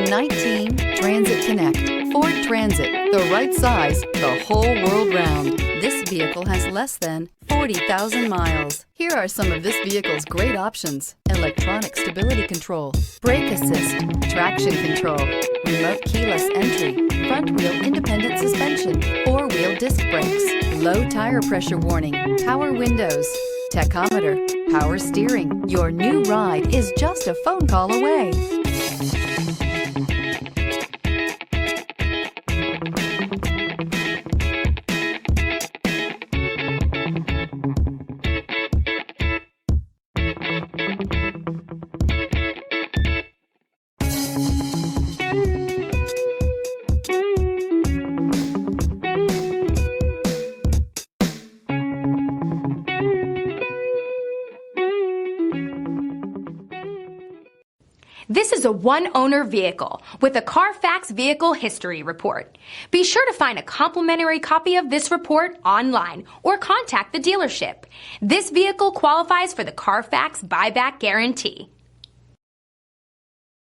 2019 Transit Connect. Ford Transit, the right size, the whole world round. This vehicle has less than 40,000 miles. Here are some of this vehicle's great options: electronic stability control, brake assist, traction control, remote keyless entry, front wheel independent suspension, four-wheel disc brakes, low tire pressure warning, power windows, tachometer, power steering. Your new ride is just a phone call away. This is a one-owner vehicle with a CARFAX vehicle history report. Be sure to find a complimentary copy of this report online or contact the dealership. This vehicle qualifies for the CARFAX buyback guarantee.